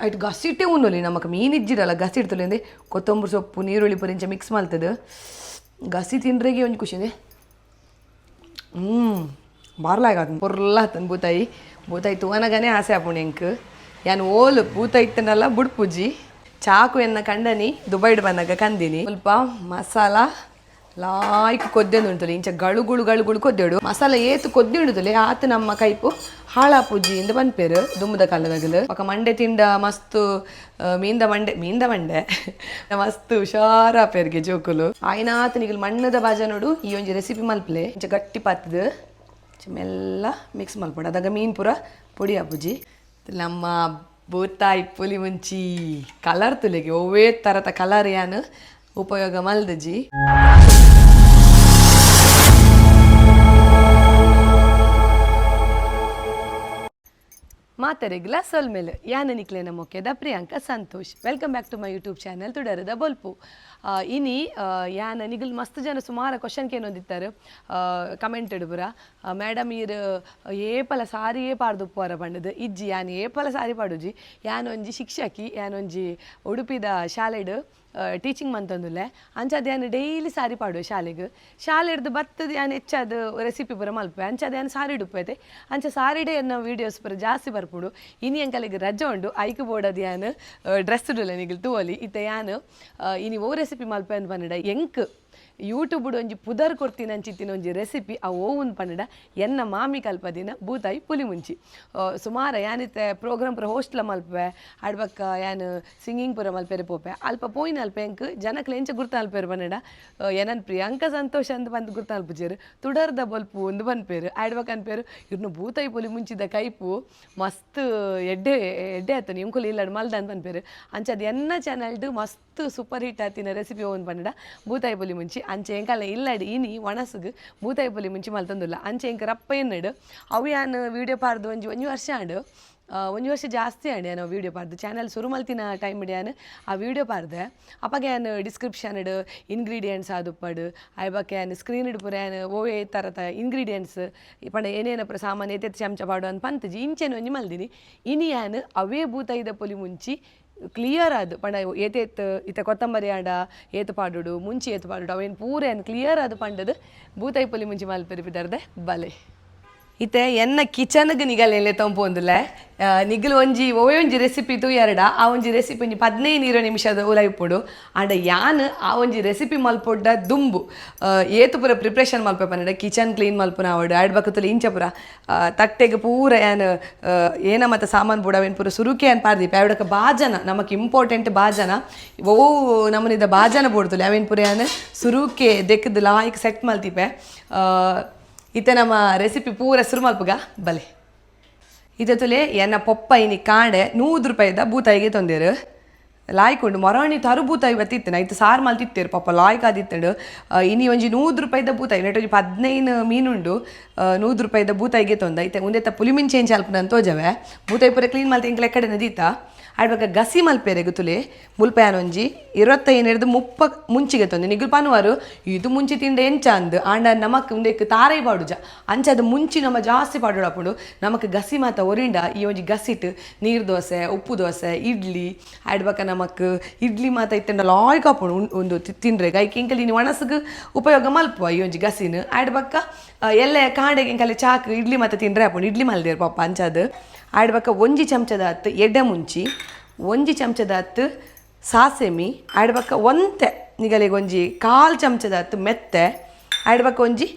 ಆಯ್ತು ಗಸಿಟ್ಟೆ ಉಣ್ಣಲಿ ನಮಗೆ ಮೀನು ಇಜ್ಜಿರಲ್ಲ ಗಸಿ ಇಡ್ತಲೆ ಅಂದರೆ ಕೊತ್ತಂಬರಿ ಸೊಪ್ಪು ನೀರುಳ್ಳಿ ಪರಿಂಚ ಮಿಕ್ಸ್ ಮಾಡ್ತದೆ ಗಸಿ ತಿಂದ್ರೆಗೆ ಒಂದು ಖುಷಿದೆ ಬಾರ್ಲಾಗದು ಪೊರ್ಲಾತನ್ ಬೂತಾಯಿ ತೂವನಗನೇ ಆಸೆ ಆಪುಣಿ ಎಂಕ್ ಯಾನು ಓಲು ಬೂತಾಯಿ ಇತ್ತನಲ್ಲ ಬುಡ್ಪುಜಿ ಚಾಕು ಎನ್ನ ಕಂಡನಿ ದುಬೈಡ್ ಬಂದಾಗ ಕಂದಿನಿ ಸ್ವಲ್ಪ ಮಸಾಲ ಲಾಯ್ಕ್ ಕೊದ್ದೆಂದು ಉಂಟುಲಿ ಇಂಚ ಗಳುಗುಳು ಕೊದ್ದೆಡು ಮಸಾಲ ಏತು ಕೊದ್ದೆ ಉಂಟುಲಿ ಆತ ನಮ್ಮ ಕೈಪು ಹಾಳಾಪುಜಿ ಇಂದ ಬಂದ್ಪೇರು ದುಮ್ಮದ ಕಾಲದಾಗಲು ಪಕ್ಕ ಮಂಡೆ ತಿಂಡ ಮಸ್ತು ಮೀಂದ ಮಂಡೆ ಮಸ್ತು ಹುಷಾರಾಪೇರ್ಗೆ ಜೋಕುಲು ಆಯ್ನಾತ ನಿಗಲ್ ಮಣ್ಣದ ಬಾಜ ನೋಡು ಈ ಒಂಜಿ ರೆಸಿಪಿ ಮಲ್ಪಲೆ ಇಂಚ ಗಟ್ಟಿ ಪಾತದು ಮೆಲ್ಲ ಮಿಕ್ಸ್ ಮಲ್ಪಡು ಅದಾಗ ಮೀನು ಪೂರ ಪೊಡಿ ಆಪುಜಿ ನಮ್ಮ ಬೂತಾಯಿ ಪುಲಿಮುಂಚಿ ಕಲರ್ ತುಲೆಗೆ ಒವ್ವೇ ಥರದ ಕಲರ್ ಯಾನು ಉಪಯೋಗ ಮಲ್ದಜಿ ಮಾತರೆಗ್ಲ ಸೊಲ್ಮೇಲೆ ಯಾನ ನಿಕ್ಲೇನ ಮೊಕ್ಕೆದ Priyanka Santosh welcome back to my YouTube channel ತುಡರದ ಬೊಲ್ಪು ಇನಿ ಯಾನ ನಿಗಲ್ ಮಸ್ತ್ ಜನ ಸುಮಾರು ಕ್ವಶನ್ ಕೇನೊಂದಿತ್ತಾರೆ ಕಮೆಂಟ್ ಇಡುಬುರ ಮೇಡಮ್ ಈರು ಏಪಲ ಸಾರಿಯೇ ಪಾಡ್ದು ಪೋರ ಪಂಡದು ಇಜ್ಜಿ ಯಾನು ಏಪಲ ಸಾರಿ ಪಾಡುಜಿ ಯಾನೊಂಜಿ ಶಿಕ್ಷಕಿ ಯಾನೊಂಜಿ ಉಡುಪಿದ ಶಾಲೆಡ್ ಟೀಚಿಂಗ್ ಮಂತಂದುಲ್ಲೆ ಅಂಚದು ಯಾನು ಡೈಲಿ ಸಾರಿ ಪಾಡು ಶಾಲೆಗೆ ಶಾಲೆ ಹಿಡ್ದು ಬತ್ತದು ಯಾನು ಹೆಚ್ಚದು ರೆಸಿಪಿ ಪೂರ ಮಲ್ಪೆ ಅಂಚದು ಯಾನು ಸಾರಿ ಡುಪ್ಪೈತೆ ಅಂಚ ಸಾರಿಡೆ ಅನ್ನೋ ವೀಡಿಯೋಸ್ ಪೂರ ಜಾಸ್ತಿ ಬರ್ಪುಡು ಇನಿ ಅಂಕಲಿಗೆ ರಜೆ ಉಂಡು ಐಕ್ ಬೋಡದು ಯಾನು ಡ್ರೆಸ್ ಉಡುಲ್ಲ ನಿಗಲ್ ತೂವಲಿ ಇತ್ತ ಯಾನು ಇನಿ ಓ ರೆಸಿಪಿ ಮಲ್ಪೆ ಅಂತ ಬಂದಿಡ ಎಂಕ್ ಯೂಟ್ಯೂಬ್ ಒಂಜಿ ಪುದರ್ ಕೊಡ್ತೀನಿ ಅಂಚಿತ್ತಿನ ಒಂಜಿ ರೆಸಿಪಿ ಆ ಓವನ್ ಪನ್ನಡ ಎನ್ನ ಮಾಮಿ ಕಲ್ಪದಿನ ಬೂತಾಯಿ ಪುಲಿಮುಂಚಿ ಸುಮಾರು ಯಾನಿತ್ತೆ ಪ್ರೋಗ್ರಾಮ್ ಪೂರ ಹೋಸ್ಟ್ಲ ಮಲ್ಪೆ ಆಡ್ಬಕ್ಕ ಯಾನು ಸಿಂಗಿಂಗ್ ಪೂರ ಮಲ್ಪೆರೆ ಪೋಪೆ ಅಲ್ಪ ಪೋಯಿನ ಅಲ್ಪ ಎಂಕ್ ಜನಕ್ಲೆ ಎಂಚ ಗುರ್ತ ಅಲ್ಪೇರು ಪನ್ನಡ ಏನನ್ ಪ್ರಿಯಾಂಕ ಸಂತೋಷ ಅಂತ ಬಂದು ಗುರ್ತ ಅಲ್ಪುಜೇರು ತುಡರ್ದ ಬಲ್ಪು ಒಂದು ಬಂದ್ಪೇರು ಆಡ್ಬಕ್ ಅನ್ಪೇರು ಇವ್ರನ್ನ ಬೂತಾಯಿ ಪುಲಿಮುಂಚಿದ ಕೈಪು ಮಸ್ತ್ ಎಡ್ಡೆ ಆಯ್ತು ನಿಮ್ಕುಲಿ ಇಲ್ಲಾಡು ಮಲ್ದ ಅಂತ ಬಂದ್ಪೇರು ಅಂಚದು ಎನ್ನ ಚಾನಲ್ಡು ಮಸ್ತ್ ಸೂಪರ್ ಹಿಟ್ ಆತಿನ ರೆಸಿಪಿ ಓವನ್ ಪನ್ನಡ ಬೂತಾಯಿ ಪುಲಿಮುಂಚಿ ಅಂಚೆ ಎಂಕಲ್ಲ ಇಲ್ಲಡಿ ಇನಿ ಒಣಸುಗು ಬೂತಾಯಿ ಪುಲಿಮುಂಚಿ ಮಲ್ತಂದುಲ್ಲ ಅಂಚೆ ಎಂಕ ರಪ್ಪ ಎನ್ನಡು ಅವು ಯಾನು ವೀಡಿಯೋ ಪಾಡ್ದು ಒಂಜಿ ವರ್ಷ ಆಡು ಒಂದು ವರ್ಷ ಜಾಸ್ತಿ ಆಡಿ ನಾವು ವೀಡಿಯೋ ಪಾಡ್ದು ಚಾನಲ್ ಶುರು ಮಲ್ತಿನ ಟೈಮ್ ಇಡ್ಯಾನು ಆ ವೀಡಿಯೋ ಪಾಡ್ದೆ ಅಪ್ಪಾಗೆ ಏನು ಡಿಸ್ಕ್ರಿಪ್ಷನ್ ಇಡು ಇಂಗ್ರೀಡಿಯೆಂಟ್ಸ್ ಆದುಪ್ಪಡು ಅಯ್ಯಬಕ್ಕೆ ಏನು ಸ್ಕ್ರೀನ್ ಇಡು ಪೂರ ಏನು ಓವೇ ಥರದ ಇಂಗ್ರೀಡಿಯೆಂಟ್ಸ್ ಪಂಡ ಏನೇನು ಪೂರ ಸಾಮಾನು ಎತ್ತೆತ್ತು ಚಮಚ ಪಾಡು ಅಂತ ಪಂತಜಿ ಇಂಚೆನು ಒಂಜಿ ಮಲ್ದಿನಿ ಇನಿ ಯಾನು ಅವೇ ಬೂತಾಯಿದ ಪುಲಿಮುಂಚಿ ಕ್ಲಿಯರ್ ಆದು ಪಂಡ ಏತೇತ್ ಇತ್ತ ಕೊತ್ತಂಬರಿ ಆಡ ಏತು ಪಾಡುಡು ಮುಂಚಿ ಏತು ಪಾಡುಡು ಅವೇನು ಪೂರ ಏನು ಕ್ಲಿಯರ್ ಆದು ಪಂಡದು ಬೂತಾಯಿ ಪುಲಿಮುಂಚಿ ಮಲ್ಪೆರಿ ಬಿಡರ್ದೆ ಬಲೆ ಇತ್ತೆ ಎನ್ನ ಕಿಚನ್ಗೆ ನಿಗಲೆಲ್ಲೇ ತಂಪು ಒಂದುಲೆ ನಿಗಲು ಒಂಜಿ ಒಂಜಿ ರೆಸಿಪಿ ತೂಯರಡ ಆ ಒಂಜಿ ರೆಸಿಪಿ ಒಂಜಿ 15-20 ನಿಮಿಷದ ಉಲೈಪುಡು ಆಂಡ ಯಾನು ಆ ಒಂಜಿ ರೆಸಿಪಿ ಮಲ್ಪೊಡ್ಡ ದುಂಬು ಏತು ಪೂರ ಪ್ರಿಪ್ರೇಷನ್ ಮಲ್ಪೆ ಪನ್ನಡ ಕಿಚನ್ ಕ್ಲೀನ್ ಮಲ್ಪುನ ಆವಡು ಆಡ್ ಬಕ್ಕತ್ತಲ್ಲಿ ಇಂಚ ಪೂರ ತಟ್ಟೆಗೆ ಪೂರ ಏನು ಏನ ಮತ್ತು ಸಾಮಾನು ಬುಡವೇನು ಪೂರ ಸುರುಕೆ ಅಂತ ಪಾರ್ದಿಪ್ಪ ಅವಡಕ್ಕೆ ಬಾಜನ ನಮಗೆ ಇಂಪಾರ್ಟೆಂಟ್ ಬಾಜನ ಓ ನಮ್ಮನಿದ ಬಾಜನ ಬೋಡ್ತಲೆ ಅವೇನು ಪೂರ ಏನು ಸುರುಕೆ ದೆಕ್ಕದು ಲಾಯ್ಕ್ ಸೆಟ್ ಮಲ್ತಿಪ್ಪೆ ಇತ್ತೆ ನಮ್ಮ ರೆಸಿಪಿ ಪೂರ ಶುರು ಮಲ್ಪುಗ ಬಲೆ ಇದತ್ತಲೆ ಎನ್ನ ಪೊಪ್ಪ ಇನಿ ಕಾಂಡೆ 100 ರೂಪಾಯಿದ ಬೂತಾಯಿಗೆ ತೊಂದೇರು ಲಾಯ್ಕೊಂಡು ಮೊರಾಣಿ ತರು ಬೂತಾಯಿ ಬತ್ತಿತ್ತೇನೆ ಐತೆ ಸಾರು ಮಲ್ತಿತ್ತೇರು ಪಾಪ ಲಾಯ್ಕ್ ಆದಿತ್ತಂಡು ಇನಿ ಒಂಜಿ 100 ರೂಪಾಯಿದ ಬೂತಾಯಿ ನೆಟ್ ಒಂಜಿ 15 ಮೀನುಂಡು 100 ರೂಪಾಯಿದ ಬೂತಾಯಿಗೆ ತೊಂದ ಐತೆ ಮುಂದೆ ಪುಲಿಮಿನ್ ಚೇಂಜ್ ಅಲ್ಪನ ತೋಜವೆ ಬೂತಾಯಿ ಪೂರ ಕ್ಲೀನ್ ಮಲ್ತಿ ಇಂಕ್ಲೆ ಕಡೆ ನದೀತಾ ಆಡ್ಬೇಕು ಗಸಿ ಮಲ್ಪೇರೆ ಗುತುಲೆ ಮುಲ್ಪಯಾನೊಂಜಿ 25-30 ಮುಂಚಿಗೆ ತೊಂದೆ ನಿಗುಲ್ ಪನ್ವಾರು ಇದು ಮುಂಚಿ ತಿಂಡೆ ಎಂಚ ಅಂದು ಆಂಡ ನಮಕ್ ಉಂಡೆಕ್ ತಾರೈ ಪಾಡುಜ ಅಂಚದ ಮುಂಚಿ ನಮ್ಮ ಜಾಸ್ತಿ ಪಾಡೋಡು ಅಪ್ಪುಂಡು ನಮಕ್ ಗಸಿ ಮಾತ ಒರಿಂಡ ಈ ಒಂಜಿ ಗಸಿಟ್ ನೀರು ದೋಸೆ ಉಪ್ಪು ದೋಸೆ ಇಡ್ಲಿ ಆಡ್ಬೇಕ ನಮಕ್ ಇಡ್ಲಿ ಮಾತ ಇತ್ತಂಡ ಲಾಯ್ಕ್ ಅಪ್ಪುಂಡು ಒಂದು ತಿಂದ್ರೆ ಗೈಕ್ ಇಂಕಲಿ ನೀವು ಒಣಸಗ್ ಉಪಯೋಗ ಮಲ್ಪುವ ಈ ಒಂಜಿ ಗಸಿನ ಆಡ್ಬೇಕ ಎಲ್ಲೆ ಕಾಂಡೆಗೆ ಇಂಕಲೆ ಚಾಕ್ ಇಡ್ಲಿ ಮಾತ ತಿಂದ್ರೆ ಅಪ್ಪುಂಡು ಇಡ್ಲಿ ಮಲ್ದೇರು ಪಾಪ ಅಂಚದು ಆಡ್ಬೇಕ ಒಂಜಿ ಚಮಚದ ಹತ್ತು ಎಡ್ಡೆ ಮುಂಚಿ ಒಂಜಿ ಚಮಚದ ಹತ್ತು ಸಾಸೆಮಿ ಆಡ್ಬೇಕ ಒಂತೆ ನಿಗಲಿಗೆ ಒಂಜಿ 1/4 ಚಮಚದ ಹತ್ತು ಮೆತ್ತೆ ಆಡ್ಬೇಕ ಒಂಜಿ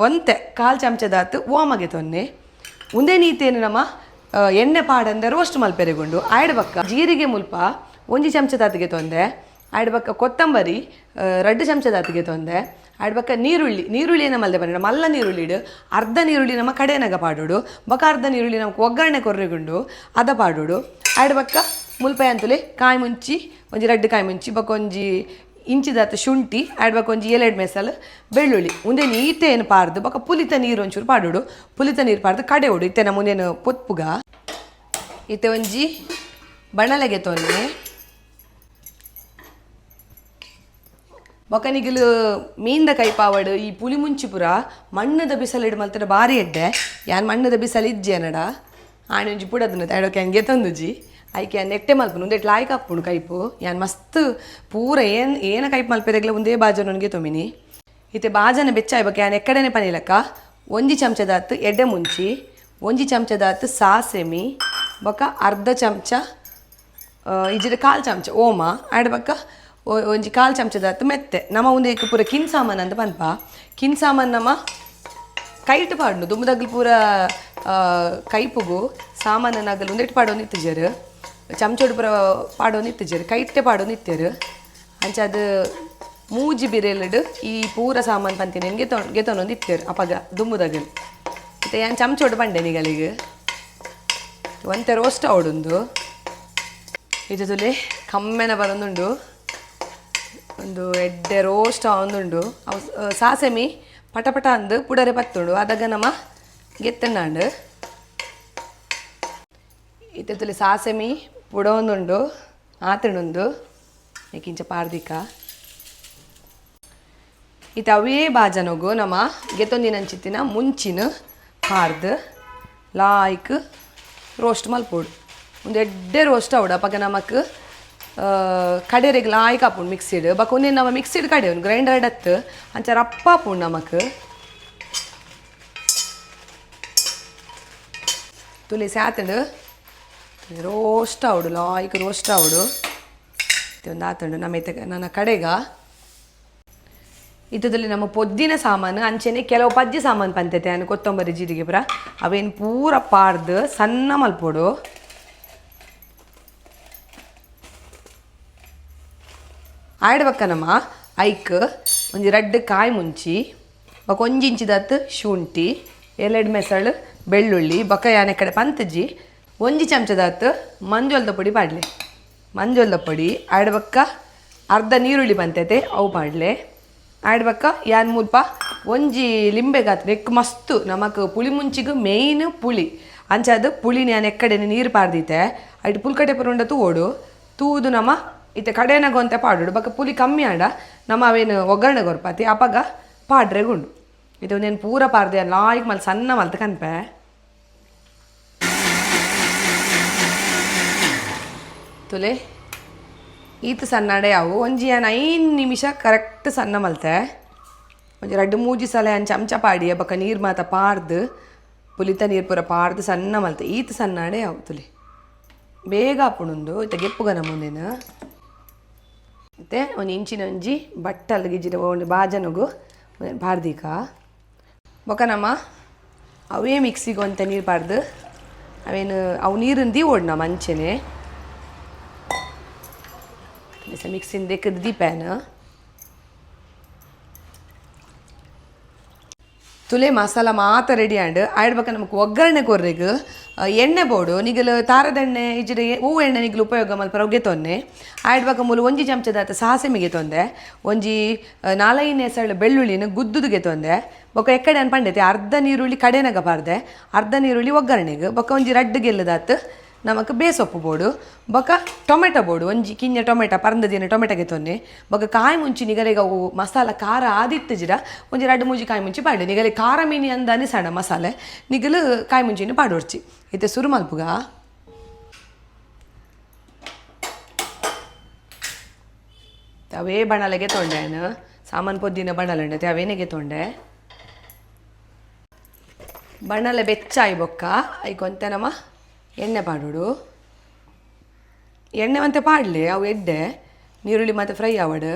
ಒಂತೆ 1/4 ಚಮಚದ ಹತ್ತು ಓಮಗೆ ತೊನ್ನೆ ಉಂದೆ ನೀತೇನು ನಮ್ಮ ಎಣ್ಣೆ ಪಾಡಂದ ರೋಸ್ಟ್ ಮಲ್ಪೆರೆಗೊಂಡು ಆಡ್ಬೇಕ ಜೀರಿಗೆ ಮುಲ್ಪ ಒಂಜಿ ಚಮಚದ ಹತ್ತಿಗೆ ತೊಂದೆ ಆಡ್ಬೇಕ ಕೊತ್ತಂಬರಿ 2 ಚಮಚದ ಹತ್ತಿಗೆ ತೊಂದೆ ಆಡ್ಬೇಕ ನೀರುಳ್ಳಿ ಏನ ಮಲ್ದೆ ಬಂದ ಮಲ್ಲ ನೀರುಳ್ಳಿಡು ಅರ್ಧ ನೀರುಳ್ಳಿ ನಮ್ಮ ಕಡೆನಾಗ ಪಾಡೋಡು ಬಕ ಅರ್ಧ ನೀರುಳ್ಳಿ ನಮ್ಗೆ ಒಗ್ಗರಣೆ ಕೊರ್ರೆಗೊಂಡು ಅದ ಪಾಡೋಡು ಆಡ್ಬೇಕ ಮುಲ್ಪೆ ಅಂತಲೇ ಕಾಯಿ ಮುಂಚಿ ಒಂಜಿ 2 ಕಾಯಿ ಮುಂಚಿ ಬಕ ಒಂಜಿ ಇಂಚಿದಾತ ಶುಂಠಿ ಆಡ್ಬೇಕು ಒಂಜಿ 7 ಮೆಸಲ್ ಬೆಳ್ಳುಳ್ಳಿ ಮುಂದೆ ನೀತೆ ಏನು ಪಾರ್ದು ಬಕ ಪುಲಿತ ನೀರು ಒಂಚೂರು ಪಾಡೋಡು ಪುಲಿತ ನೀರು ಪಾರ್ದು ಕಡೆ ಓಡು ಇತ್ತೆ ನಮ್ಮ ಮುಂದೇನು ಪೊತ್ಪುಗ ಇತ್ತೆ ಒಂಜಿ ಬಣಲೆಗೆ ತೊನ್ನೆ ಬೊಕನಿಗಲು ಮೀನ್ದ ಕೈಪಾವಡು ಈ ಪುಲಿಮುಂಚಿ ಪುರ ಮಣ್ಣದ ಬಿಸಲಿಡು ಮಲ್ತಡ ಬಾರಿ ಎಡ್ಡೆ ಯಾನ್ ಮಣ್ಣದ ಬಿಸಲು ಇಜ್ಜೆ ನಡ ಆಣೆ ಒಂಜಿ ಪುಡದನ ತಡೋಕೆ ಹಂಗೆ ತಂದುಜಿ ಐಕೆ ನೆಟ್ಟೆ ಮಲ್ಪುನು ಒಂದೇ ಲಾಯ್ಕ್ ಹಾಕ್ಪುಣು ಕೈಪು ಯಾನ್ ಮಸ್ತ್ ಪೂರ ಏನ ಕೈಪ್ ಮಲ್ಪೆದಾಗಲ ಒಂದೇ ಬಾಜ ನನಗೆ ತೊಮಿನಿ ಇತ್ತೆ ಬಾಜನ ಬೆಚ್ಚಾಯ್ ಬಗ್ಗೆ ಯಾನ್ ಎಕ್ಕಡೆನೆ ಪನಿಲಕ್ಕ 1 ಚಮಚದಾತು ಎಡ್ಡೆ ಮುಂಚಿ 1 ಚಮಚದಾತು ಸಾಸೆಮಿ ಬೊಕ ಅರ್ಧ ಚಮಚ ಇಜಿದ 1/4 ಚಮಚ ಓಮ ಆಡ್ಬಕ್ಕ ಒಂಜಿ 1/4 ಚಮಚದಾತು ಮೆತ್ತೆ ನಮ್ಮ ಒಂದೇ ಪೂರ ಕಿನ್ ಸಾಮಾನು ಅಂತ ಪನ್ಪ ಕಿನ್ ಸಾಮಾನು ನಮ್ಮ ಕೈಟ್ ಪಾಡ್ನು ದುಮ್ಮದಾಗಲು ಪೂರ ಕೈಪುಗು ಸಾಮಾನು ನಗಲು ಒಂದಿಟ್ಟು ಪಾಡೋನು ಇತ್ತಿಜರು ಚಮಚೋಡು ಪೂರ ಪಾಡೋನು ಇತ್ತಿಜರು ಕೈಟ್ಟೆ ಪಾಡೋನು ಇತ್ತರು ಅಂಚ ಅದು ಮೂಜಿ ಬಿರೆಲಡು ಈ ಪೂರ ಸಾಮಾನು ಪಂತೀನಿ ಗೆತೊಂದು ಇತ್ತರು ಅಪಗ ದುಮ್ಮದಾಗಲು ಮತ್ತು ಏನು ಚಮಚೋಡು ಬಂಡೆ ನಿಗಳಿಗೆ ಒಂತೆ ರೋಸ್ಟ್ ಅವಡುಂದು ಇದು ತುಲೆ ಕಮ್ಮೆನ ಬರೋದುಂಡು ಒಂದು ಎಡ್ಡೆ ರೋಸ್ಟ್ ಒಂದುಂಡು ಅವು ಸಾಸೆಮಿ ಪಟಪಟ ಅಂದು ಪುಡರೆ ಪತ್ತುಂಡು ಅದಾಗ ನಮ್ಮ ಗೆತ್ತಣ್ಣಾಂಡು ಇತ್ತಲ್ಲಿ ಸಾಸೆಮಿ ಪುಡ ಒಂದುಂಡು ಆತಣುಂದು ಏಕಿಂಚ ಪಾರ್ದಿಕ ಇತ್ತು ಅವೇ ಬಾಜನಗು ನಮ್ಮ ಗೆತ್ತೊಂದಿನಂಚಿತ್ತಿನ ಮುಂಚಿನ ಪಾರ್ದು ಲಾಯ್ಕ್ ರೋಸ್ಟ್ ಮಲ್ಪೋಡು ಒಂದು ಎಡ್ಡೆ ರೋಸ್ಟ್ ಅವಡು ಅಪ್ಪಾಗ ನಮಕ್ ಕಡೆರೆಗೆ ಲಾಯ್ಕ್ ಹಾಪುಂಡು ಮಿಕ್ಸಿಡ್ ಬಕ್ಕ ಒಂದೇ ನಮ್ಮ ಮಿಕ್ಸಿಡ್ ಕಡೆ ಒಂದು ಗ್ರೈಂಡರ್ ಡತ್ತು ಅಂಚ ರಪ್ಪ ಹಾಪುಂಡು ನಮಕ್ ತುಳಸಿ ಆತಂಡು ರೋಸ್ಟ್ ಅವಡು ಲಾಯ್ಕ್ ರೋಸ್ಟ್ ಅವಡು ಒಂದು ಆತಂಡು ನಮ್ಮ ನನ್ನ ಕಡೆಗ ಇದರಲ್ಲಿ ನಮ್ಮ ಪೊದ್ದಿನ ಸಾಮಾನು ಅಂಚೆನೆ ಕೆಲವು ಪಜ್ಜಿ ಸಾಮಾನು ಪಂತೈತೆ ಅನ್ನು ಕೊತ್ತಂಬರಿ ಜೀರಿಗೆ ಪುರ ಅವೇನು ಪೂರ ಪಾರ್ದು ಸಣ್ಣ ಮಲ್ಪೋಡು ಆಡ್ಬಕ್ಕ ನಮ್ಮ ಐಕ್ ಒಂಜಿ 2 ಕಾಯಿ ಮುಂಚಿ ಬೊಕ 1 ಇಂಚಿದತ್ತು ಶುಂಠಿ 2 ಮೆಸಳು ಬೆಳ್ಳುಳ್ಳಿ ಬೊಕ ಯಾನೆ ಕಡೆ ಪಂತಜಿ 1 ಚಮಚದತ್ತು ಮಂಜೊಲ್ದ ಪುಡಿ ಪಾಡ್ಲೆ ಮಂಜೊಲ್ದ ಪುಡಿ ಆಡ್ಬಕ್ಕ ಅರ್ಧ ನೀರುಳ್ಳಿ ಪಂತೈತೆ ಅವು ಪಾಡ್ಲೆ ಆಡ್ಬಕ್ಕ ಯಾನ್ ಮುಲ್ಪ ಒಂಜಿ ಲಿಂಬೆ ಗಾತ್ರ ಎಕ್ ಮಸ್ತು ನಮಕ್ ಪುಳಿ ಮುಂಚಿಗೆ ಮೇಯ್ನ್ ಪುಳಿ ಅಂಚದು ಪುಳಿನ ಯಾನ್ ಎಕ್ಕಡೆ ನೀರು ಪಾರ್ದಿತ್ತೆ ಅಯ್ತು ಪುಲ್ಕಟೆ ಪುರುಂಡ ತೂಡು ತೂದು ನಮ್ಮ ಇತ್ತೆ ಕಡೆನಾಗ ಅಂತ ಪಾಡೋಡು ಬಕ್ಕ ಪುಲಿ ಕಮ್ಮಿ ಆಡ ನಮ್ಮ ಅವೇನು ಒಗ್ಗರಣೆ ಗೊರ್ಪಾತಿ ಅಪಗ ಪಾಡ್ರೆ ಗುಂಡು ಇದು నేను ಪೂರ ಪಾರ್ದೆ ಲಾಯ್ಕ್ ಮಲ್ ಸಣ್ಣ ಮಲ್ತ ಕನ್ಪೆ ತುಲೆ ಈತ ಸಣ್ಣಡೆ ಅವು ಒಂಜಿ ಏನು 5 ನಿಮಿಷ ಕರೆಕ್ಟ್ ಸಣ್ಣ ಮಲ್ತೆ ಒಂಜಿ 2-3 ಸಲ ಏನು ಚಮಚ ಪಾಡಿ ಬಕ್ಕ ನೀರು ಮಾತ ಪಾರ್ದು ಪುಲಿತ ನೀರು ಪೂರ ಪಾರ್ದು ಸಣ್ಣ ಮಲ್ತೆ ಈತ ಸಣ್ಣಡೆ ಅವು ತುಲೆ ಬೇಗ ಹಾಪುಣುಂದು ಇತ್ತ ಗೆಪ್ಪುಗನ ಮುಂದೇನು ಮತ್ತು ಒಂದು ಇಂಚಿನ ಒಂಜಿ ಬಟ್ಟಲು ಗಿಜ್ಜಿನ ಒಂದು ಬಾಜನಗು ಪಾರ್ದಿಕ ಬೊಕ ನಮ್ಮ ಅವೇ ಮಿಕ್ಸಿಗೆ ಅಂತ ನೀರು ಪಾರ್ದು ಅವೇನು ಅವು ನೀರಿಂದು ಓಡ್ ನಮ್ಮ ಅಂಚೆನೆ ಮಿಕ್ಸಿಂದ ದೆಕ್ಕದ ದೀಪ್ಯಾನ ತುಲೆ ಮಸಾಲ ಮಾತ ರೆಡಿ ಆಂಡ್ ಆಡ್ಬೇಕ ನಮಗೆ ಒಗ್ಗರಣೆ ಕೊರ್ರೆಗ್ ಎಣ್ಣೆ ಬೋಡು ನಿಗಲು ತಾರದೆಣ್ಣೆ ಇಜ್ರೆ ಹೂವು ಎಣ್ಣೆ ನಿಗಲು ಉಪಯೋಗ ಮಲ್ಪರ ಗೆತ್ತೊನ್ನೆ ಆಡ್ಬೇಕ ಮೂಲ 1 ಚಮಚದಾತ ಸಾಸೆಮಿ ಗೆತ್ತೊಂದೆ ಒಂಜಿ 4 ಎಸಳು ಬೆಳ್ಳುಳ್ಳಿನ ಗುದ್ದುದು ಗೆತ್ತೊಂದೆ ಬೊಕ ಎಕ್ಕಡೆ ಅನ್ಪಂಡೈತೆ ಅರ್ಧ ನೀರುಳ್ಳಿ ಕಡೆನಾಗ ಪಾರ್ದೆ ಅರ್ಧ ನೀರುಳ್ಳಿ ಒಗ್ಗರಣೆಗೆ ಬೊಕ ಒಂಜಿ 2 ಗೆಲ್ಲದಾತು ನಮಕ್ ಬೇಸೊಪ್ಪು ಬೋಡು ಬೊಕ ಟೊಮೆಟೊ ಬೋಡು ಒಂಜಿ ಕಿಂಜ ಟೊಮೆಟೊ ಪರಂದ ದಿನ ಟೊಮೆಟೊ ಗೆತ್ತೊನ್ನೆ ಬೊಕ ಕಾಯಿ ಮುಂಚಿ ನಿಗಲೆಗ ಅವು ಮಸಾಲ ಖಾರ ಆದಿತ್ತು ಜಿರ ಒಂಜಿ 2-3 ಕಾಯಿ ಮುಂಚಿ ಪಾಡು ನಿಗಲೆ ಖಾರ ಮೀನಿ ಅಂದ ಅನಿಸಣ ಮಸಾಲೆ ನಿಗಲು ಕಾಯಿ ಮುಂಚಿನ ಪಾಡೋಡ್ಚಿ ಇತ್ತೆ ಸುರು ಮಲ್ಪುಗ ಅವೇ ಬಣಲೆಗೆ ತೊಂಡೆನು ಸಾಮಾನು ಪೊದ್ದಿನ ಬಣಲೆ ಅವೇನೆಗೆ ತೊಂಡೆ ಬಣಲೆ ಬೆಚ್ಚಾಯಿ ಬೊಕ್ಕ ಐಕೊಂತೆ ನಮ್ಮ ಎಣ್ಣೆ ಪಾಡೋಡು ಎಣ್ಣೆ ಮತ್ತೆ ಪಾಡಲಿ ಅವು ಎಡ್ಡೆ ನೀರುಳ್ಳಿ ಮತ್ತು ಫ್ರೈ ಆವಡು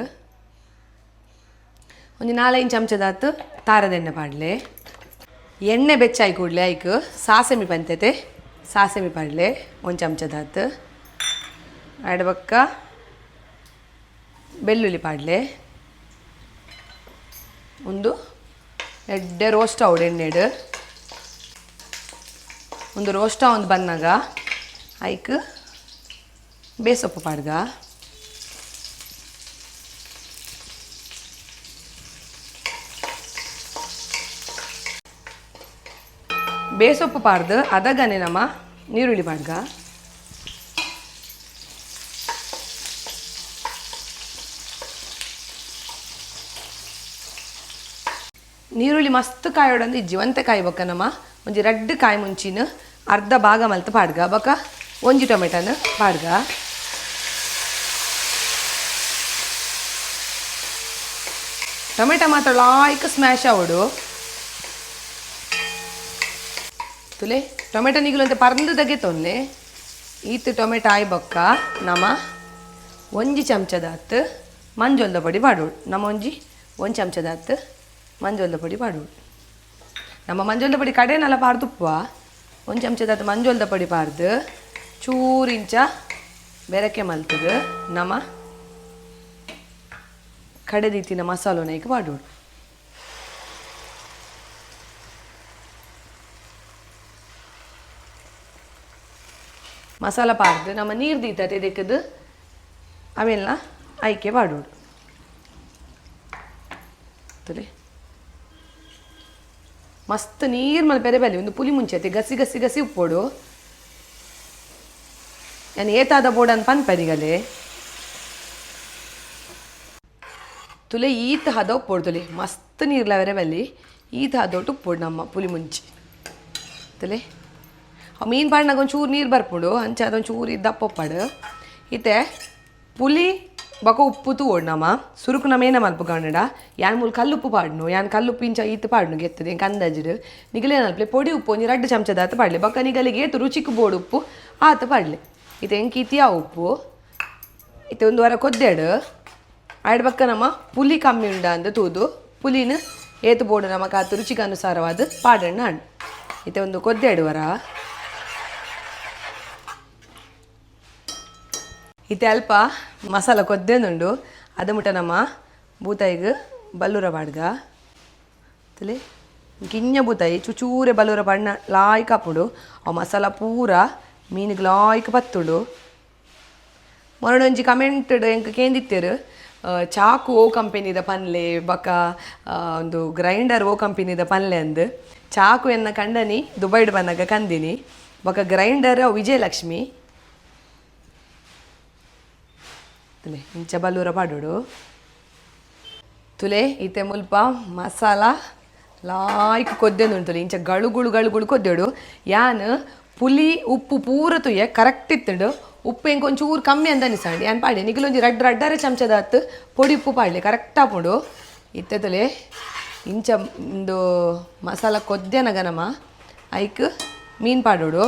ಒಂದು 4 ಚಮಚದಾತು ತಾರದೆಣ್ಣೆ ಪಾಡಲೆ ಎಣ್ಣೆ ಬೆಚ್ಚಾಯಿ ಕೂಡಲೇ ಐಕ್ ಸಾಸೆಮಿ ಪಂತೈತೆ ಸಾಸೆಮಿ ಪಾಡಲೆ 1 ಚಮಚದಾತು ಆಡ್ಬಕ್ಕ ಬೆಳ್ಳುಳ್ಳಿ ಪಾಡಲೆ ಒಂದು ಎಡ್ಡೆ ರೋಸ್ಟ್ ಅವಡು ಎಣ್ಣೆಡು ಒಂದು ರೋಸ್ಟ ಒಂದು ಬಂದಾಗ ಐಕ್ ಬೇಸೊಪ್ಪು ಪಾಡ್ಗ ಬೇಸೊಪ್ಪು ಪಾಡ್ದು ಅದಗನೆ ನಮ್ಮ ನೀರುಳ್ಳಿ ಪಾಡ್ಗ ನೀರುಳ್ಳಿ ಮಸ್ತ್ ಕಾಯೋಡಂದು ಜೀವಂತ ಕಾಯ್ಬೇಕ ನಮ್ಮ ಒಂಜಿ 2 ಕಾಯಿ ಮುಂಚಿನ ಅರ್ಧ ಭಾಗ ಮಲ್ತು ಪಾಡ್ಗ ಬೊಕ ಒಂಜಿ ಟೊಮೆಟೊನ ಪಾಡ್ಗ ಟೊಮೆಟೊ ಮಾತ್ರ ಲಾಯ್ಕ್ ಸ್ಮ್ಯಾಶ್ ಆವಡು ತುಲೆ ಟೊಮೆಟೊ ನಿಗುಲಂತೆ ಪರ್ಂದು ತೆಗೆತೊನ್ನೆ ಈತ್ ಟೊಮೆಟೊ ಆಯ್ ಬೊಕ್ಕ ನಮ ಒಂಜಿ ಚಮಚದಾತ್ ಮಂಜೊಲ್ದ ಪೊಡಿ ಪಾಡೋಡು ನಮ್ಮ ಒಂದು ಚಮಚದಾತ್ ಮಂಜೊಲ್ದ ಪೊಡಿ ಪಾಡೋಡು ನಮ್ಮ ಮಂಜೊಲ್ದ ಪೊಡಿ ಕಡೆನೆಲ್ಲ ಪಾರ್ದುಪ್ಪುವ ಒಂದು ಚಮಚದಾತ್ ಮಂಜೊಲ್ದ ಪೊಡಿ ಪಾರ್ದು ಚೂರಿಂಚ ಬೆರಕೆ ಮಲ್ತದು ನಮ್ಮ ಕಡೆದೀತಿನ ಮಸಾಲೋನ ಈಗ ಪಾಡೋಡು ಮಸಾಲ ಪಾರ್ದು ನಮ್ಮ ನೀರು ದೀತತೆ ಇದಕ್ಕದು ಅವೆಲ್ಲ ಆಯ್ಕೆ ಪಾಡೋಡು ಮಸ್ತ್ ನೀರು ಮಲ್ಪೆರೆ ಬೆಲೆ ಒಂದು ಪುಲಿ ಮುಂಚೆ ಗಸಿ ಗಸಿ ಗಸಿ ಉಪ್ಪೋಡು ನಾನು ಏತಾದ ಬೋಡನ್ ಪನ್ಪರಿಗಲೆ ತುಲೆ ಈತ ಹದ ಉಪ್ಪೋಡು ತುಲೆ ಮಸ್ತ್ ನೀರ್ಲವರೆ ಬಲ್ಲಿ ಈತ ಹದೊಟ್ಟು ಉಪ್ಪೋಡು ನಮ್ಮ ಪುಲಿ ಮುಂಚಿ ತುಲೆ ಮೀನು ಪಾಡ್ನಾಗ ಒಂಚೂರು ನೀರು ಬರ್ಪುಡು ಅಂಚೆ ಅದೊಂಚೂರು ದಪ್ಪ ಉಪ್ಪಾಡು ಈತೆ ಪುಲಿ ಬೊಕ ಉಪ್ಪು ತೂಡು ನಮ್ಮ ಸುರುಕು ನಮ್ಮ ಏನ ಮಲ್ಪ ಕನ್ನಡ ಯಾನ್ ಮೂಲ ಕಲ್ಲುಪ್ಪು ಪಾಡ್ನು ಯಾನ್ ಕಲ್ಲುಪ್ಪು ಇಂಚ ಈತ್ ಪಾಡ್ನು ಗೆತ್ತದೆ ಎಂಕ ಅಂದಾಜಿಡು ನಿಗಲೇನಲ್ಪಲೆ ಪೊಡಿ ಉಪ್ಪು ಒಂಜಿ 2 ಚಮಚದ ಆತ ಪಾಡ್ಲೆ ಬೊಕ್ಕ ನಿಗಲಿಗೆ ಏತು ರುಚಿக்கு ಬೋಡು ಉಪ್ಪು ಆತ ಪಾಡ್ಲೆ ಈತೆ ಎಂಕ ಇತಿಯ ಉಪ್ಪು ಈತೆ ಒಂದು ವಾರ ಕೊದ್ದೆಡು ಆಡ್ ಬೊಕ್ಕ ನಮ್ಮ ಪುಲಿ ಕಮ್ಮಿ ಉಂಡ ಅಂದ ತೂದು ಪುಲಿನ ಏತು ಬೋಡು ನಮಕ್ ಆತ ರುಚಿಗೆ ಅನುಸಾರವಾದ ಪಾಡಣ್ಣ ಹಣ್ಣು ಈತೆ ಒಂದು ಕೊದ್ದೆಡು ವರ ಈತೆ ಅಲ್ಪ ಮಸಾಲ ಕೊದ್ದೆಂದುಂಡು ಅದು ಮುಟ ನಮ್ಮ ಬೂತಾಯಿಗೆ ಬಲ್ಲೂರ ಪಾಡ್ಗ ತಲೆ ಗಿಂಜ ಬೂತಾಯಿ ಚೂಚೂರೆ ಬಲ್ಲೂರ ಪಾಡ್ನ ಲಾಯ್ಕ್ ಹಾಪುಡು ಆ ಮಸಾಲ ಪೂರ ಮೀನಿಗೆ ಲಾಯ್ಕ್ ಪತ್ತುಡು ಮೊರಡೊಂಜಿ ಕಮೆಂಟ್ ಎಂಕ ಕೇಂದಿತ್ತೇರು ಚಾಕು ಓ ಕಂಪೆನಿದ ಪನ್ಲೆ ಬೊಕ ಒಂದು ಗ್ರೈಂಡರ್ ಓ ಕಂಪೆನಿದ ಪನ್ಲೆ ಅಂದು ಚಾಕು ಎನ್ನ ಕಂಡನಿ ದುಬೈಡ್ ಬಂದಾಗ ಕಂದಿನಿ ಬೊಕ ಗ್ರೈಂಡರ್ ವಿಜಯಲಕ್ಷ್ಮಿ ತುಲೆ ಇಂಚ ಬಲ್ಲೂರ ಪಾಡೋಡು ತುಲೆ ಈತೆ ಮುಲ್ಪ ಮಸಾಲ ಲಾಯ್ಕ್ ಕೊದ್ದೆಂದುಂಟುಲೆ ಇಂಚ ಗಳುಗುಳು ಕೊದ್ದೆಡು ಯಾನ್ ಪುಲಿ ಉಪ್ಪು ಪೂರ ತುಯ್ಯ ಕರೆಕ್ಟ್ ಇತ್ತುಂಡು ಉಪ್ಪು ಎಂಕ ಒಂಚೂರು ಕಮ್ಮಿ ಅಂತ ಅನಿಸಂಡು ಯಾನ್ ಪಾಡಿ ನಿಗಲೊಂಜಿ 2 ಚಮಚದ ಹತ್ತು ಪೊಡಿ ಉಪ್ಪು ಪಾಡ್ಲಿ ಕರೆಕ್ಟ್ ಹಾಪುಂಡು ಇತ್ತೆ ತುಲೆ ಇಂಚ ಒಂದು ಮಸಾಲ ಕೊದ್ದೆನಗ ನಮ್ಮ ಐಕ್ ಮೀನು ಪಾಡೋಡು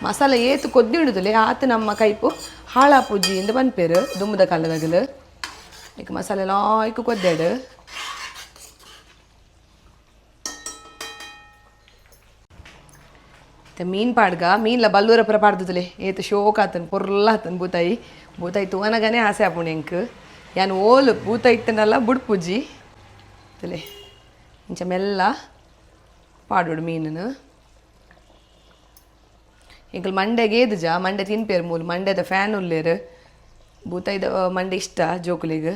ಮಸಾಲ ಏತು ಕೊದ್ದಿಡು ತುಲೆ ಆತು ನಮ್ಮ ಕೈಪು ಹಾಳ ಪೂಜಿ ಇಂದ ಪನ್ಪೇರು ದುಮ್ಮದ ಕಾಲದಾಗಲು ಈಗ ಮಸಾಲೆ ಲಾಯ್ಕು ಕೊದ್ದೆಡು ಮೀನು ಪಾಡ್ಗ ಮೀನ್ಲ ಬಲ್ಲೂರ ಪುರ ಪಾಡ್ದುಲೆ ಏತು ಶೋಕ್ ಆತನ್ ಪೊರ್ಲ ಆತನ್ ಬೂತಾಯಿ ತೂವನಗನೆ ಆಸೆ ಆಪುಣ್ ಎಂಕ್ ಯಾನ್ ಓಲು ಬೂತಾಯಿ ಇಟ್ಟನಲ್ಲ ಬುಡ್ ಪೂಜಿ ತುಲೆ ಇಂಚ ಮೆಲ್ಲ ಪಾಡೋಡು ಮೀನನ್ನು ಈಗ ಮಂಡೆಗೆ ಏದುಜ ಮಂಡೆ ತಿನ್ಪೇರು ಮೂಲು ಮಂಡ್ಯದ ಫ್ಯಾನ್ ಉಲ್ಲೇರು ಬೂತಾಯ್ದ ಮಂಡೆ ಇಷ್ಟ ಜೋಕುಲಿಗೆ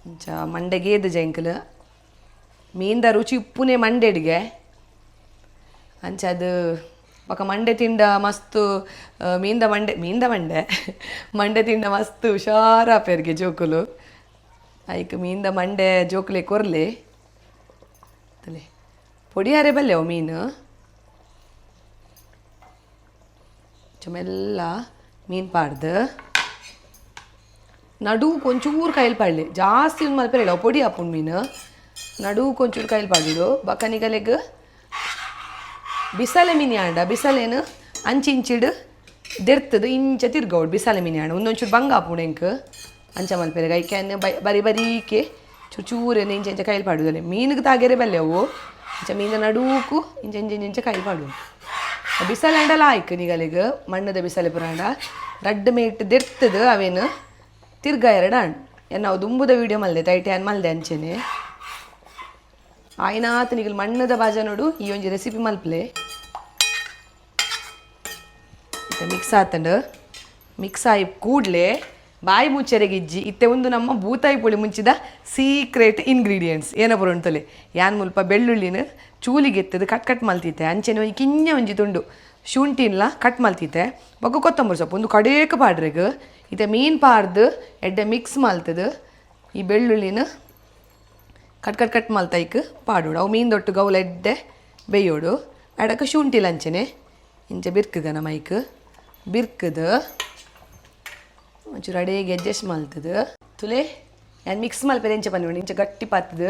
ಇಂಚ ಮಂಡೆಗೆ ಏದುಜ ಎಂಕಲು ಮೀನ್ದ ರುಚಿ ಉಪ್ಪುನೇ ಮಂಡೆಡ್ಗೆ ಅಂಚ ಅದು ಬೊಕ ಮಂಡೆ ತಿಂಡ ಮಸ್ತು ಮೀನ್ದ ಮಂಡೆ ತಿಂಡ ಮಸ್ತು ಹುಷಾರಾಪೇರ್ಗೆ ಜೋಕುಲು ಐಕ್ ಮೀನ್ದ ಮಂಡೆ ಜೋಕುಲೆ ಕೊರ್ಲೆ ತಲೆ ಪೊಡಿಯಾರೆ ಬಲ್ಲೆ ಅವು ಮೀನು ಮೆಲ್ಲ ಮೀನು ಪಾಡ್ದು ನಡು ಕೊಂಚೂರು ಕೈಲಿ ಪಾಡ್ಲಿ ಜಾಸ್ತಿ ಒಂದು ಮಲ್ಪೇರಿಲ್ಲ ಪೊಡಿ ಹಾಪುಂಡು ಮೀನು ನಡು ಕೊಂಚೂರು ಕೈಲಿ ಪಾಡಿಡು ಬಕ್ಕನಿಗಲೆಗ್ ಬಿಸಲೆ ಮೀನು ಆಂಡ ಬಿಸಲೇನು ಅಂಚಿಂಚಿಡು ದೆರ್ತದು ಇಂಚ ತಿರ್ಗೌಡು ಬಿಸಲೆ ಮೀನು ಆಂಡ ಒಂದೊಂಚೂರು ಬಂಗ ಹಾಪುಂಡು ಎಂಕ್ ಅಂಚ ಮಲ್ಪೇರೆ ಐಕ್ಯಾನೆ ಬರೀಕೆ ಚೂರೇನು ಇಂಚ ಕೈಲಿ ಪಾಡುದಲ್ಲ ಮೀನಿಗೆ ತಾಗೆರೆ ಬಲ್ಲೆ ಅವು ಇಂಚ ಮೀನ ನಡುಕು ಇಂಚ ಕೈಲಿ ಪಾಡು ಬಿಸಲೆ ಅಂಡಲ್ಲ ಆಯ್ಕೆ ನಿಗಲಿಗೆ ಮಣ್ಣದ ಬಿಸಲೆ ಪುರಾಂಡ ರಡ್ಡ್ ಮೇಟ್ ದೆರ್ತದು ಅವೇನು ತಿರ್ಗ 2 ಹಣ್ಣು ನಾವು ದುಂಬುದ ವೀಡಿಯೋ ಮಲ್ದೆ ತೈಟೆ ಮಲ್ದೆ ಅಂಚೆನೆ ಆಯ್ನಾತ್ ನಿಗಲ್ ಮಣ್ಣದ ಬಾಜ ನೋಡು ಈ ಒಂಜಿ ರೆಸಿಪಿ ಮಲ್ಪಲೆ ಮಿಕ್ಸ್ ಆತಂಡು ಮಿಕ್ಸ್ ಆಗಿ ಕೂಡಲೇ ಬಾಯಿ ಮುಚ್ಚೆರೆಗೆ ಇಜ್ಜಿ ಇತ್ತೆ ಒಂದು ನಮ್ಮ ಬೂತಾಯಿ ಪುಳಿ ಮುಂಚಿದ ಸೀಕ್ರೆಟ್ ಇಂಗ್ರೀಡಿಯೆಂಟ್ಸ್ ಏನ ಬರೋಂತಲೆ ಯಾನ್ ಮುಲ್ಪ ಬೆಳ್ಳುಳ್ಳಿನ ಚೂಲಿಗೆತ್ತದು ಕಟ್ ಮಲ್ತಿತ್ತೆ ಅಂಚೆನೆ ಒಂಜಿ ಕಿಂಜ ಒಂಜಿ ತುಂಡು ಶುಂಠಿನ್ಲ ಕಟ್ ಮಲ್ತಿತ್ತೆ ಬೊಕ್ಕ ಕೊತ್ತಂಬರಿ ಸೊಪ್ಪು ಒಂದು ಕಡೇಕ ಪಾಡ್ರೆಗ್ ಇತ್ತೆ ಮೀನು ಪಾರ್ದು ಎಡ್ಡೆ ಮಿಕ್ಸ್ ಮಲ್ತದು ಈ ಬೆಳ್ಳುಳ್ಳಿನ ಕಟ್ ಮಲ್ತೈಕ್ ಪಾಡೋಡು ಅವು ಮೀನು ದೊಟ್ಟು ಗೌಲ ಎಡ್ಡೆ ಬೇಯೋಡು ಅಡಕ ಶುಂಠಿ ಲಂಚನೆ ಇಂಚ ಬಿರ್ಕಗನ ಮೈಕ್ ಬಿರ್ಕದು ಒಂಚೂರು ಅಡೇಗೆ ಅಡ್ಜಸ್ಟ್ ಮಾಡ್ತದೆ ತುಲೆ ನಾನು ಮಿಕ್ಸ್ ಮಲ್ಪೇರೆ ಇಂಚ ಬಂದ್ಬಿಡಿ ಇಂಚ ಗಟ್ಟಿ ಪಾತದು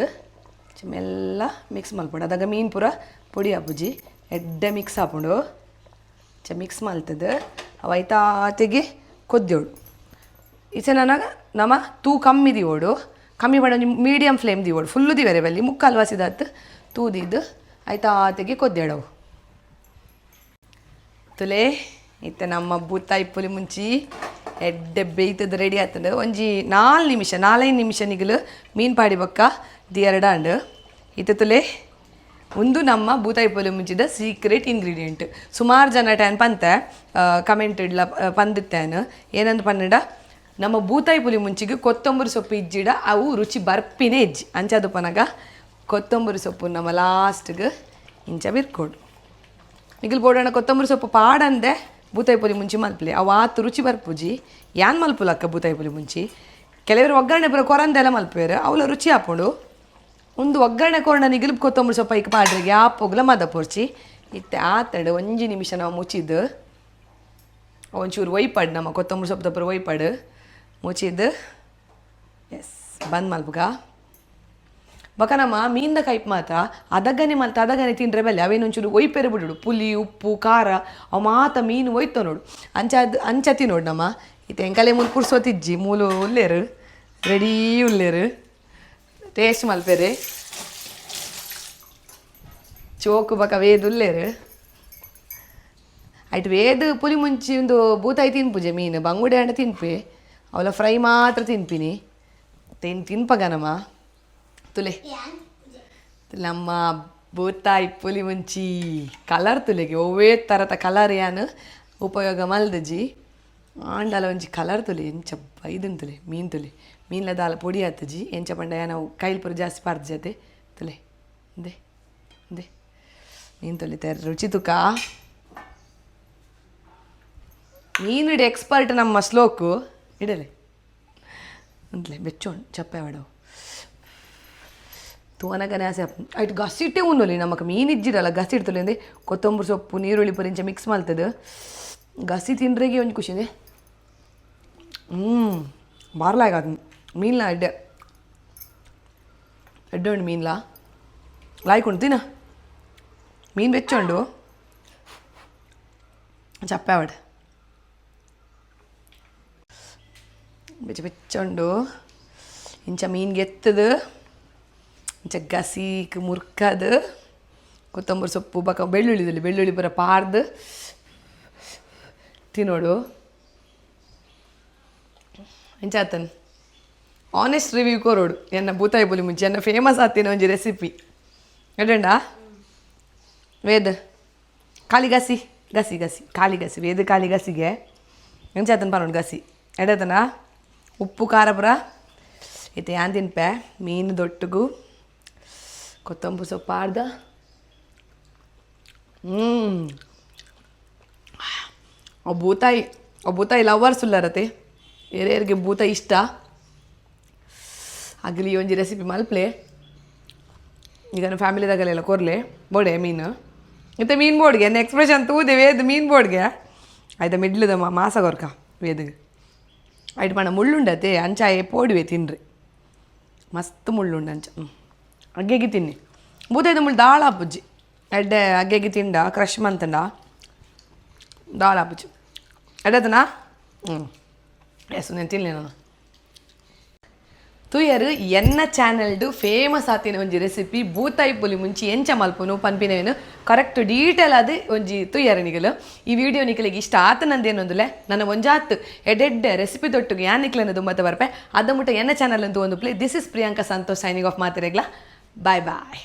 ಇಂಚ ಮೆಲ್ಲ ಮಿಕ್ಸ್ ಮಲ್ಪಡು ಅದಾಗ ಮೀನು ಪೂರ ಪೊಡಿ ಹಾಪುಜಿ ಎಡ್ಡೆ ಮಿಕ್ಸ್ ಹಾಕೊಂಡು ಇಂಚ ಮಿಕ್ಸ್ ಮಲ್ತದೆ ಅವು ಐತಾತೆಗೆ ಕೊದ್ದೋಡು ಈಚ ನನಗೆ ನಮ್ಮ ತೂ ಕಮ್ಮಿ ದಿವೋಡು ಕಮ್ಮಿ ಮಾಡ ಮೀಡಿಯಮ್ ಫ್ಲೇಮ್ ದಿವೋಡು ಫುಲ್ಲು ದಿವೇರೆ ಬಲ್ಲಿ ಮುಕ್ಕಾಲು ವಾಸಿದಾತು ತೂದಿದ್ದು ಐತಾತೆಗೆ ಕೊದ್ದೇಡವು ತುಲೆ ಇತ್ತೆ ನಮ್ಮ ಬೂತಾಯಿ ಪುಲಿಮುಂಚಿ ಎಡ್ಡೆ ಬೇಯ್ತದ ರೆಡಿ ಆಗ್ತದೆ ಒಂಜಿ 4 ನಿಮಿಷ ನಿಗಲು ಮೀನು ಪಾಡಿ ಬೊಕ್ಕ ದಿಯರಡಾಂಡು ಇತ್ತೆ ತುಲೆ ಒಂದು ನಮ್ಮ ಬೂತಾಯಿ ಪುಲಿಮುಂಚಿದ ಸೀಕ್ರೆಟ್ ಇಂಗ್ರೀಡಿಯೆಂಟ್ ಸುಮಾರು ಜನ ಟ್ಯಾನ್ ಪಂತೆ ಕಮೆಂಟ್ ಇಡ್ಲ ಪಂದಿತ್ತೇನು ಏನಂದು ಪನ್ನಡ ನಮ್ಮ ಬೂತಾಯಿ ಪುಲಿಮುಂಚಿಗೆ ಕೊತ್ತಂಬರಿ ಸೊಪ್ಪು ಇಜ್ಜಿಡ ಅವು ರುಚಿ ಬರ್ಪಿನೇ ಇಜ್ಜಿ ಅಂಚದು ಪನಗ ಕೊತ್ತಂಬರಿ ಸೊಪ್ಪು ನಮ್ಮ ಲಾಸ್ಟ್ಗೆ ಇಂಚ ಬಿರ್ಕೋಡು ನಿಗಲ್ ಬೋಡೋಣ ಕೊತ್ತಂಬರಿ ಸೊಪ್ಪು ಪಾಡಂದೆ ಬೂತಾಯಿ ಪುಲಿಮುಂಚಿ ಮಲ್ಪಲೆ ಅವು ಆತು ರುಚಿ ಬರ್ಪುಜಿ ಯಾನ್ ಮಲ್ಪುಲಕ್ಕ ಬೂತಾಯಿ ಪುಲಿಮುಂಚಿ ಕೆಲವರು ಒಗ್ಗರಣೆ ಬರೋ ಕೊರಂದೆಲ್ಲ ಮಲ್ಪೇರು ಅವಳ ರುಚಿ ಹಾಕೊಂಡು ಒಂದು ಒಗ್ಗರಣೆ ಕೊರಣ ನಿಗಲ್ ಕೊತ್ತಂಬರಿ ಸೊಪ್ಪ ಈಗ ಪಾಡ್ರಿಗೆ ಆಪೋಗ್ಲ ಮದ ಪೊರ್ಚಿ ಇತ್ತೆ ಆತಡು 1 ನಿಮಿಷ ನಾವು ಮುಚ್ಚಿದ್ದು ಒಂಚೂರು ಒಯ್ಪಾಡು ನಮ್ಮ ಕೊತ್ತಂಬರಿ ಸೊಪ್ಪು ದಪ್ಪರ ಒಯ್ಪಾಡು ಮುಚ್ಚಿದ್ದು ಎಸ್ ಬಂದ್ ಮಲ್ಪಗ ಬಕ ನಮ್ಮ ಮೀನ್ದ ಕೈಪ್ ಮಾತ್ರ ಅದಗನೆ ತಿಂದ್ರೆ ಬೆಲೆ ಅವೇನೊಂಚೂರು ಒಯ್ಪೆರೆ ಬಿಡು ಪುಲಿ ಉಪ್ಪು ಖಾರ ಅವು ಮಾತ ಮೀನು ಒಯ್ತೋ ನೋಡು ಅಂಚತಿ ನೋಡು ನಮ್ಮ ಇತ್ತೆ ಎಂಕಲೆ ಮೂಲು ಕುಡ್ಸೋತಿಜ್ಜಿ ಮೂಲು ಉಲ್ಲೇರು ರೆಡೀ ಉಲ್ಲೇರು ಟೇಸ್ಟ್ ಮಲ್ಪೆರೆ ಚೋಕು ಬಕ ವೇದು ಉಲ್ಲೇರು ಆಯ್ತು ವೇದು ಪುಲಿಮುಂಚಿ ಒಂದು ಬೂತಾಯಿ ತಿನ್ಪುಜೆ ಮೀನು ಬಂಗುಡೆ ಹಣ್ಣು ತಿನ್ಪೆ ಅವಳ ಫ್ರೈ ಮಾತ್ರ ತಿನ್ಪಿನಿ ತಿನ್ಪಗನಮ್ಮ ತುಲೆ ನಮ್ಮ ಬೂತಾಯಿ ಪುಲಿಮುಂಚಿ ಕಲರ್ ತುಲೆಗೆ ಒವ್ವೇ ಥರದ ಕಲರ್ ಯಾನು ಉಪಯೋಗ ಮಲ್ದಜಿ ಆಂಡಲ ಒಂಜಿ ಕಲರ್ ತುಲೆ ಎಂಚ ಬೈದನ್ ತುಲೆ ಮೀನು ತುಲೆ ಮೀನ್ಲ ದಾಲ ಪೊಡಿ ಆತಜಿ ಎಂಚ ಪಂಡ ನಾವು ಕೈಲ್ ಪುರ ಜಾಸ್ತಿ ಪಾರ್ದ ಜತೆ ತುಲೆ ದೇ ದೇ ಮೀನು ತುಲೆ ತರ ರುಚಿ ತುಕ ಮೀನಿಡ ಎಕ್ಸ್ಪರ್ಟ್ ನಮ್ಮ ಸ್ಲೋಕು ಇಡಲೆ ಅಂತಲೇ ಬೆಚ್ಚೋಣ್ ಚಪ್ಪೆ ಮಾಡವು ತೂನಗನೆ ಆಸೆ ಆಯ್ತು ಗಸಿಟ್ಟೆ ಉಣ್ಣಲಿ ನಮಗೆ ಮೀನು ಇಜ್ಜಿರಲ್ಲ ಗಸಿ ಇಡ್ತಲೆ ಅಂದರೆ ಕೊತ್ತಂಬರಿ ಸೊಪ್ಪು ನೀರುಳ್ಳಿ ಪುರಿಂಚ ಮಿಕ್ಸ್ ಮಾಡ್ತದೆ ಗಸಿ ತಿಂದ್ರೆಗೆ ಒಂದು ಖುಷಿದೆ ಬಾರ್ಲಾಗ ಮೀನ್ಲ ಎಡ್ಡೆ ಉಂಡು ಮೀನ್ಲ ಲಾಯ್ಕೊಂಡು ತಿನ್ನ ಮೀನು ಬೆಚ್ಚೋಂಡು ಚಪ್ಪೆ ಆವಡ್ ಬೆಚ್ಚೋಂಡು ಇಂಚ ಮೀನ್ಗೆ ಎತ್ತದು ಇಂಚ ಗಸಿಕ್ ಮುರ್ಕದು ಕೊತ್ತಂಬರಿ ಸೊಪ್ಪು ಬಕ ಬೆಳ್ಳುಳ್ಳಿ ಬರ ಪಾರ್ದು ತಿನ್ನೋಡು ಇಂಚ ಆತನ್ ಆನೆಸ್ಟ್ ರಿವ್ಯೂ ಕೊರೋಡು ಎನ್ನ ಬೂತಾಯಿ ಪುಲಿಮುಂಚಿ ಎನ್ನ ಫೇಮಸ್ ಆತಿನ ಒಂಜಿ ರೆಸಿಪಿ ಎಡಂಡ ವೇದ ಖಾಲಿ ಗಸಿ ಖಾಲಿ ಗಸಿ ವೇದ ಖಾಲಿ ಗಸಿಗೆ ಎಂಚ ಆತನ್ ಪರೋಡು ಗಸಿ ಎಡತನ ಉಪ್ಪು ಖಾರ ಪುರ ಇತ್ತೆ ಯಾನ್ ತಿನ್ಪೆ ಮೀನು ದೊಟ್ಟುಗು ಕೊತ್ತಂಬರಿ ಸೊಪ್ಪು ಆಡ್ದ ಬೂತಾಯಿ ಲವರ್ಸ್ ಉಲ್ಲರತೆ ಏರಿಯರಿಗೆ ಬೂತಾಯಿ ಇಷ್ಟ ಆಗಲಿ ಒಂಜಿ ರೆಸಿಪಿ ಮಲ್ಪ್ಲೆ ಈಗ ನಮ್ಮ ಫ್ಯಾಮಿಲಿದಾಗಲೆಲ್ಲ ಕೊರ್ಲೆ ಬೋಡೆ ಮೀನು ಇತ್ತೆ ಮೀನು ಬೋಡ್ಗೆ ಎನ್ನ ಎಕ್ಸ್ಪ್ರೆಷನ್ ತೂದೆ ವೇದ ಮೀನು ಬೋಡ್ಗೆ ಆಯ್ತಾ ಮಿಡ್ಲದ ಮಾಸ ಗೊರ್ಕ ವೇದಗೆ ಆಯ್ತು ಪಣ ಮುಳ್ಳುಂಡತೆ ಅಂಚಾಯೆ ಪೋಡಿವೆ ತಿನ್ರಿ ಮಸ್ತ್ ಮುಳ್ಳುಂಡ ಅಂಚ ಅಗ್ಗೆಗೆ ತಿನ್ನಿ ಬೂತಾಯ್ದು ಮುಳ್ಳು ದಾಳ ಹಾಪುಜ್ಜಿ ಎಡ್ಡೆ ಅಗ್ಗೆಗೆ ತಿಂಡ ಕ್ರಶ್ ಮಂತಂಡ ದಾಳ ಹಾಪುಜ್ಜಿ ಎಡ್ಡತನ ಎಸ್ ನಾನು ತಿನ್ಲಿ ನಾನು ತುಯರು ಎನ್ನ ಚಾನಲ್ಡು ಫೇಮಸ್ ಆತಿನ ಒಂಜಿ ರೆಸಿಪಿ ಬೂತಾಯಿ ಪುಲಿಮುಂಚಿ ಎಂಚ ಮಲ್ಪುನು ಪನ್ಪಿನೇನು ಕರೆಕ್ಟ್ ಡೀಟೇಲ್ ಅದು ಒಂಜಿ ತುಯ್ಯರು ನಿಗಲು ಈ ವಿಡಿಯೋ ನಿಖಲಿಗೆ ಇಷ್ಟ ಆತನಂದೇನೊಂದುಲೆ ನನ್ನ ಒಂಜಾತ್ ಎಡೆಡ್ಡೆ ರೆಸಿಪಿ ತೊಟ್ಟಿಗೆ ಯಾನ್ ನಿಖಲನ್ನು ತುಂಬ ಬರ್ಪೆ ಅದ ಮುಟ್ಟ ಎನ್ನ ಚಾನಲ್ ಅಂತೂ ಒಂದು play this is Priyanka Santosh signing off ಮಾತಿರೆಗ್ಲ ಬಾಯ್ ಬಾಯ್